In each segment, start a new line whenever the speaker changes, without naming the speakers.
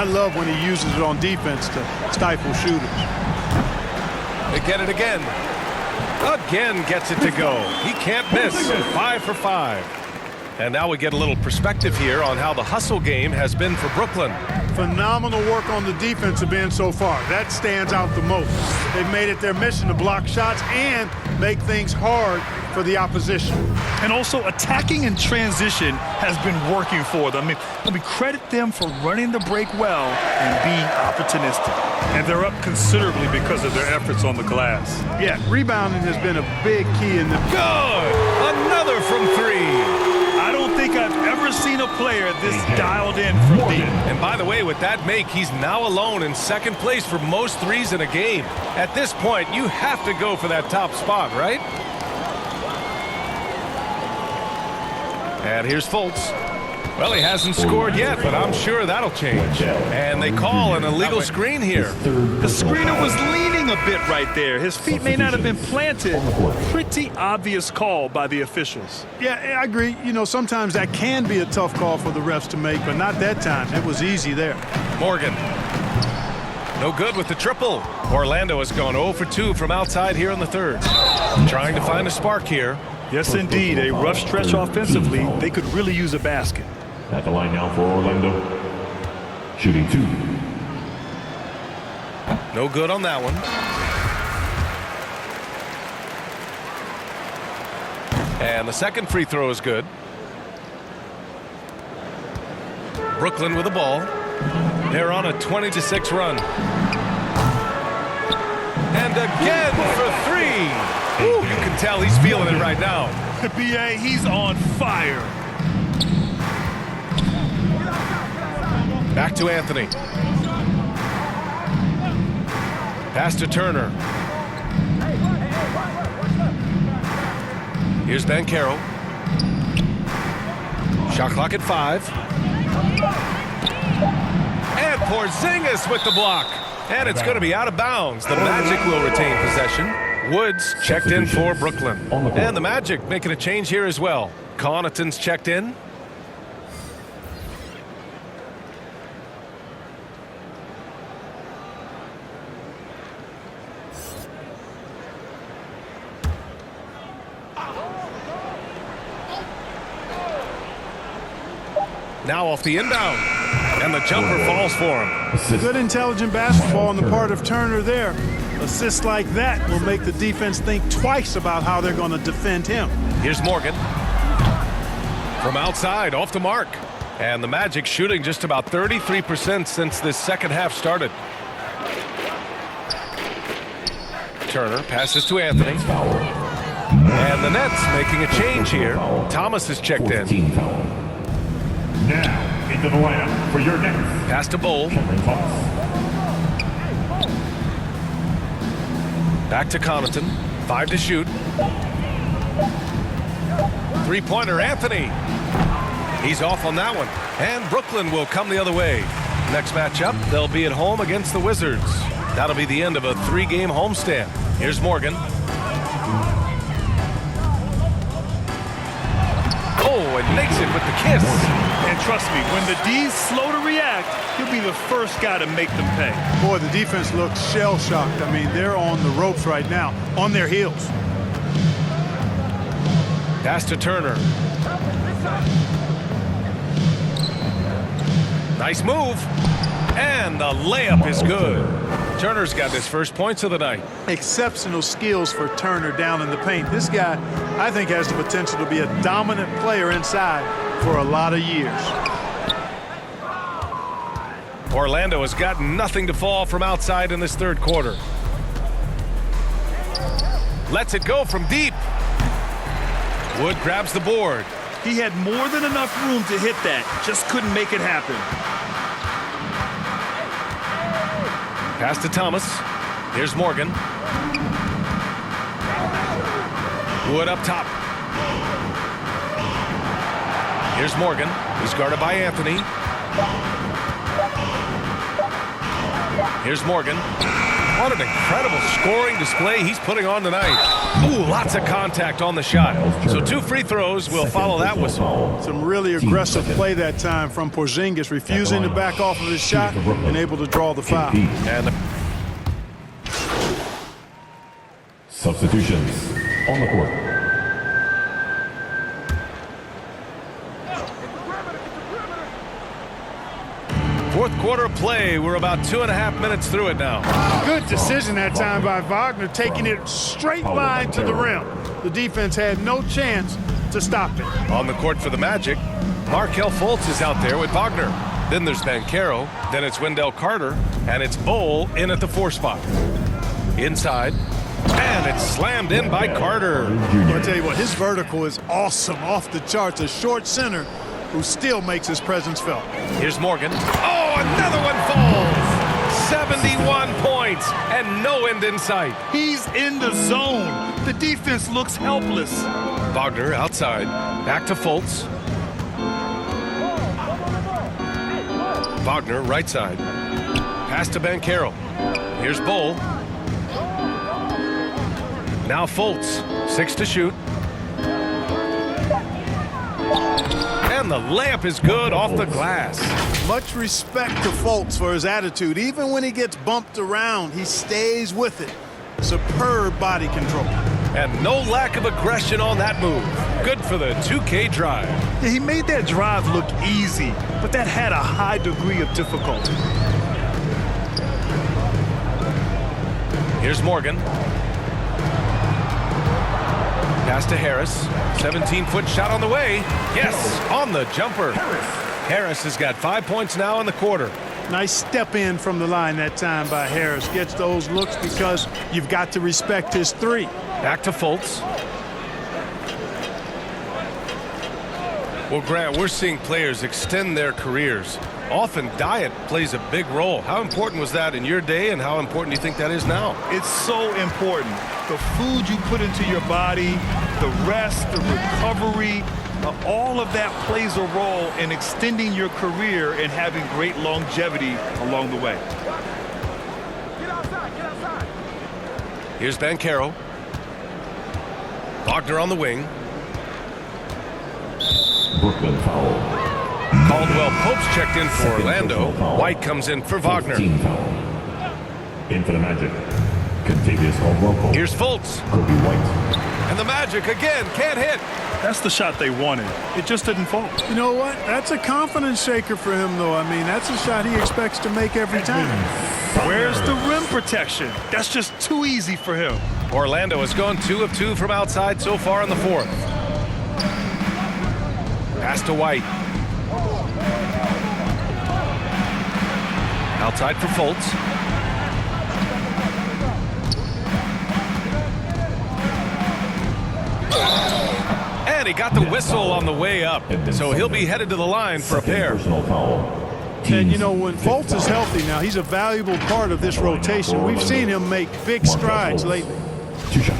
I love when he uses it on defense to stifle shooters.
They get it again. Again gets it to go. He can't miss. 5 for 5. And now we get a little perspective here on how the hustle game has been for Brooklyn.
Phenomenal work on the defensive end so far. That stands out the most. They've made it their mission to block shots and make things hard for the opposition.
And also attacking in transition has been working for them. Let me credit them for running the break well and being opportunistic. And they're up considerably because of their efforts on the glass.
Yeah, rebounding has been a big key in the...
Good! Another from 3.
I don't think I've ever seen a player this dialed in from deep.
And by the way, with that make, he's now alone in second place for most threes in a game. At this point, you have to go for that top spot, right? And here's Fultz. Well, he hasn't scored yet, but I'm sure that'll change. And they call an illegal screen here.
The screener was leaning a bit right there. His feet may not have been planted. Pretty obvious call by the officials.
Yeah, I agree. You know, sometimes that can be a tough call for the refs to make, but not that time. It was easy there.
Morgan. No good with the triple. Orlando has gone 0 for 2 from outside here in the third. Trying to find a spark here.
Yes, indeed. A rough stretch offensively. They could really use a basket.
At the line now for Orlando. Shooting 2.
No good on that one. And the second free throw is good. Brooklyn with the ball. They're on a 20-6 run. And again for 3. Ooh, you can tell he's feeling it right now.
B.A., he's on fire.
Back to Anthony. Pass to Turner. Here's Banchero. Shot clock at 5. And Porzingis with the block. And it's going to be out of bounds. The Magic will retain possession. Woods checked in for Brooklyn. And the Magic making a change here as well. Connaughton's checked in. Now off the inbound. And the jumper falls for him.
Good intelligent basketball on the part of Turner there. Assists like that will make the defense think twice about how they're going to defend him.
Here's Morgan. From outside, off the mark. And the Magic shooting just about 33% since this second half started. Turner passes to Anthony. And the Nets making a change here. Thomas is checked in.
Now into the lineup for your next.
Pass to Bowl. Back to Connaughton. 5 to shoot. Three-pointer, Anthony. He's off on that one. And Brooklyn will come the other way. Next matchup, they'll be at home against the Wizards. That'll be the end of a 3-game homestand. Here's Morgan. Oh, and makes it with the kiss.
And trust me, when the D's slow to react, he'll be the first guy to make them pay.
Boy, the defense looks shell-shocked. I mean, they're on the ropes right now, on their heels.
Pass to Turner. Nice move. And the layup is good. Turner's got his first points of the night.
Exceptional skills for Turner down in the paint. This guy, I think, has the potential to be a dominant player inside for a lot of years.
Orlando has got nothing to fall from outside in this third quarter. Lets it go from deep. Wood grabs the board.
He had more than enough room to hit that. Just couldn't make it happen.
Pass to Thomas. Here's Morgan. Wood up top. Here's Morgan. He's guarded by Anthony. Here's Morgan. What an incredible scoring display he's putting on tonight. Ooh, lots of contact on the shot. So 2 free throws will follow that whistle.
Some really aggressive play that time from Porzingis, refusing to back off of his shot and able to draw the foul.
And
Substitutions on the court.
fourth quarter of play. We're about 2.5 minutes through it now.
Good decision that time by Wagner, taking it straight line to the rim. The defense had no chance to stop it.
On the court for the Magic, Markelle Fultz is out there with Wagner. Then there's Banchero, then it's Wendell Carter, and it's Bol in at the 4 spot. Inside, and it's slammed in by Carter.
I'll tell you what, his vertical is awesome, off the charts. A short center who still makes his presence felt.
Here's Morgan. Oh, another one falls. 71 points and no end in sight.
He's in the zone. The defense looks helpless.
Wagner outside, back to Fultz. Wagner right side. Pass to Banchero. Here's Bol. Now Fultz, 6 to shoot. And the layup is good off the glass.
Much respect to Fultz for his attitude. Even when he gets bumped around, he stays with it. Superb body control.
And no lack of aggression on that move. Good for the 2K drive.
Yeah, he made that drive look easy, but that had a high degree of difficulty.
Here's Morgan. Pass to Harris. 17-foot shot on the way. Yes, on the jumper. Harris has got 5 points now in the quarter.
Nice step in from the line that time by Harris. Gets those looks because you've got to respect his 3.
Back to Fultz. Well, Grant, we're seeing players extend their careers. Often diet plays a big role. How important was that in your day, and how important do you think that is now?
It's so important. The food you put into your body, the rest, the recovery, all of that plays a role in extending your career and having great longevity along the way.
Here's Banchero. Wagner on the wing.
Brooklyn foul.
Caldwell Pope's checked in for
Second
Orlando.
personal foul.
White comes in for Wagner.
15 foul. In for the Magic. Contavious Caldwell Pope.
Here's Fultz.
Kobe White.
And the Magic again can't hit.
That's the shot they wanted. It just didn't fall.
You know what? That's a confidence shaker for him, though. I mean, that's a shot he expects to make every time.
Where's the rim protection? That's just too easy for him.
Orlando has gone 2 of 2 from outside so far in the 4th. Pass to White. Outside for Fultz. And he got the whistle on the way up. So he'll be headed to the line for a
Second
pair.
personal foul.
And, you know, when Fultz is healthy now, he's a valuable part of this rotation. We've seen him make big strides lately.
2 shots.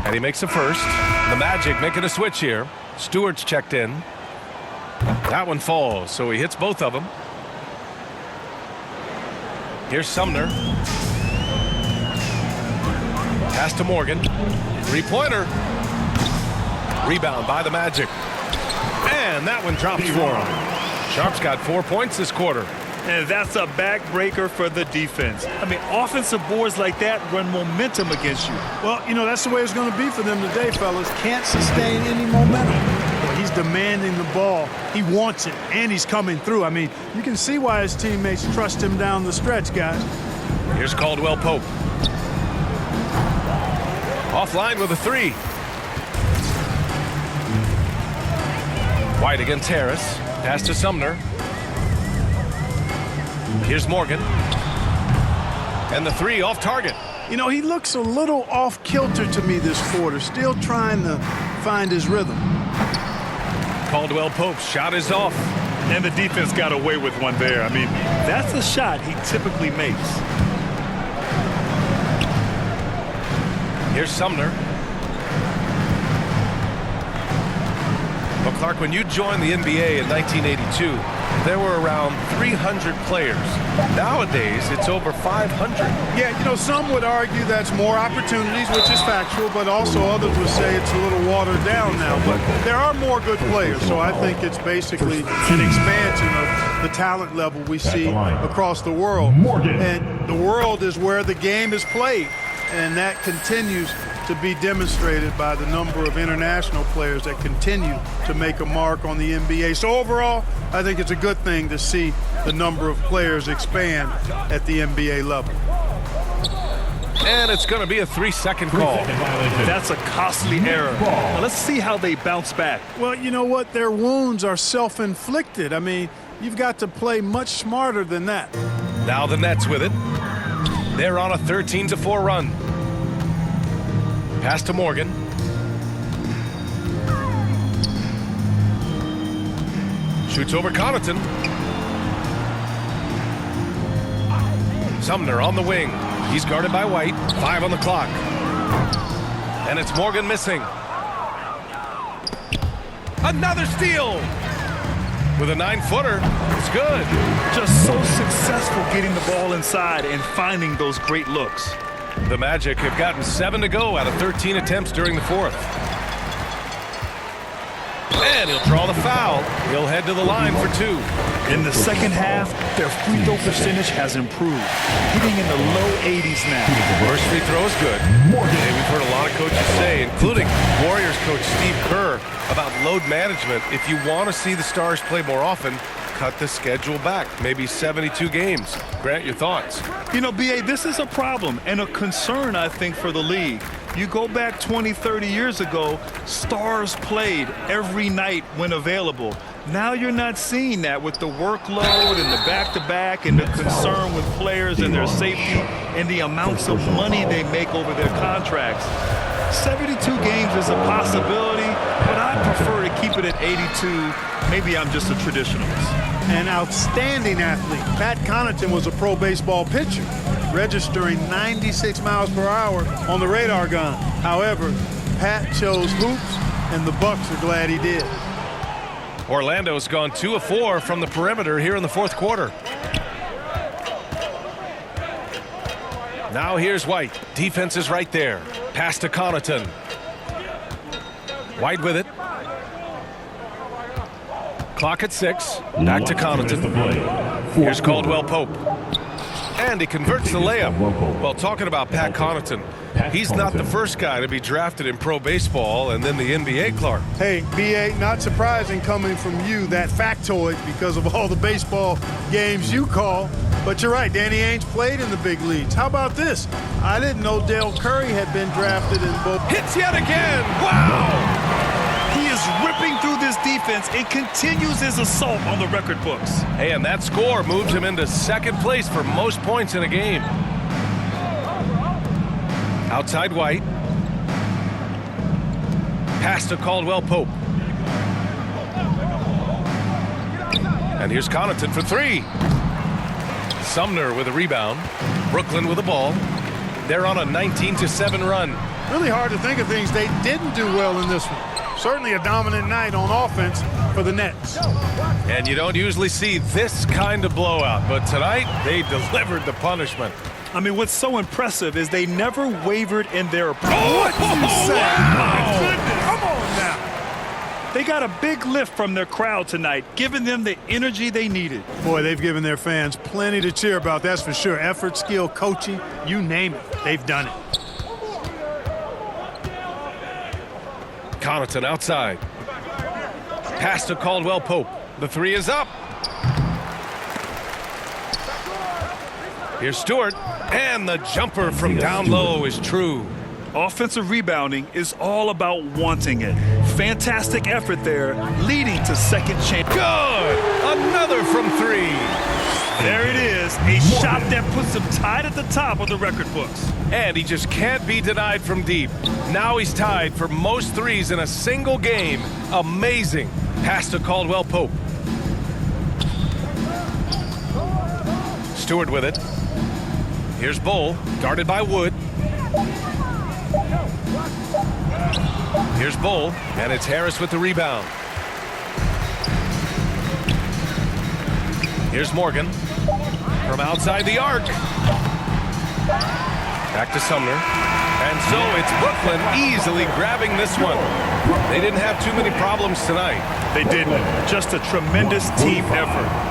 And he makes a first. The Magic making a switch here. Stewart's checked in. That one falls, so he hits both of them. Here's Sumner. Pass to Morgan. 3-pointer. Rebound by the Magic. And that one drops for him. Sharp's got 4 points this quarter.
And that's a backbreaker for the defense. I mean, offensive boards like that run momentum against you.
Well, you know, that's the way it's going to be for them today, fellas. Can't sustain any momentum. But he's demanding the ball. He wants it, and he's coming through. I mean, you can see why his teammates trust him down the stretch, guys.
Here's Caldwell Pope. Offline with a 3. White against Harris. Pass to Sumner. Here's Morgan. And the 3 off target.
You know, he looks a little off kilter to me this quarter, still trying to find his rhythm.
Caldwell Pope's shot is off.
And the defense got away with one there. I mean, that's a shot he typically makes.
Here's Sumner. Clark, when you joined the NBA in 1982, there were around 300 players. Nowadays, it's over 500.
Yeah, you know, some would argue that's more opportunities, which is factual, but also others would say it's a little watered down now. But there are more good players, so I think it's basically an expansion of the talent level we see across the world. And the world is where the game is played, and that continues to be demonstrated by the number of international players that continue to make a mark on the NBA. So overall, I think it's a good thing to see the number of players expand at the NBA level.
And it's going to be a 3-second call.
That's a costly error. Now let's see how they bounce back.
Well, you know what? Their wounds are self-inflicted. I mean, you've got to play much smarter than that.
Now the Nets with it. They're on a 13-4 run. Pass to Morgan. Shoots over Connaughton. Sumner on the wing. He's guarded by White. 5 on the clock. And it's Morgan missing. Another steal. With a 9-footer. It's good.
Just so successful getting the ball inside and finding those great looks.
The Magic have gotten 7 to go out of 13 attempts during the fourth. And he'll draw the foul. He'll head to the line for 2.
In the second half, their free throw percentage has improved, hitting in the low 80s now.
First free throw is good. Today we've heard a lot of coaches say, including Warriors coach Steve Kerr, about load management. If you want to see the Stars play more often, cut the schedule back, maybe 72 games. Grant, your thoughts?
You know, B.A., this is a problem and a concern, I think, for the league. You go back 20, 30 years ago, Stars played every night when available. Now you're not seeing that with the workload and the back-to-back and the concern with players and their safety and the amounts of money they make over their contracts. 72 games is a possibility, but I prefer to keep it at 82. Maybe I'm just a traditionalist.
An outstanding athlete. Pat Connaughton was a pro baseball pitcher, registering 96 miles per hour on the radar gun. However, Pat chose hoops, and the Bucks are glad he did.
Orlando's gone 2 of 4 from the perimeter here in the fourth quarter. Now here's White. Defense is right there. Pass to Connaughton. White with it. Clock at 6. Back to Connaughton. Here's Caldwell Pope. And he converts the layup. Well, talking about Pat Connaughton, he's not the first guy to be drafted in pro baseball and then the NBA, Clark.
Hey, B.A., not surprising coming from you, that factoid, because of all the baseball games you call. But you're right, Danny Ainge played in the big leagues. How about this? I didn't know Dale Curry had been drafted in both.
Hits yet again! Wow!
He is ripping through this defense and continues his assault on the record books.
Hey, and that score moves him into second place for most points in a game. Outside White. Pass to Caldwell Pope. And here's Connaughton for 3. Sumner with a rebound. Brooklyn with the ball. They're on a 19-7 run.
Really hard to think of things they didn't do well in this one. Certainly a dominant night on offense for the Nets.
And you don't usually see this kind of blowout, but tonight they delivered the punishment.
I mean, what's so impressive is they never wavered in their approach.
What did you say?
Wow.
My goodness. Come on now.
They got a big lift from their crowd tonight, giving them the energy they needed.
Boy, they've given their fans plenty to cheer about, that's for sure. Effort, skill, coaching, you name it, they've done it.
Connaughton outside. Pass to Caldwell Pope. The 3 is up. Here's Stewart. And the jumper from down low is true.
Offensive rebounding is all about wanting it. Fantastic effort there, leading to second chance.
Good! Another from 3.
There it is, a shot that puts him tied at the top of the record books.
And he just can't be denied from deep. Now he's tied for most threes in a single game. Amazing. Pass to Caldwell Pope. Stewart with it. Here's Bull, guarded by Wood. Here's Bull, and it's Harris with the rebound. Here's Morgan from outside the arc. Back to Sumner. And so it's Brooklyn easily grabbing this one. They didn't have too many problems tonight.
They didn't. Just a tremendous team effort.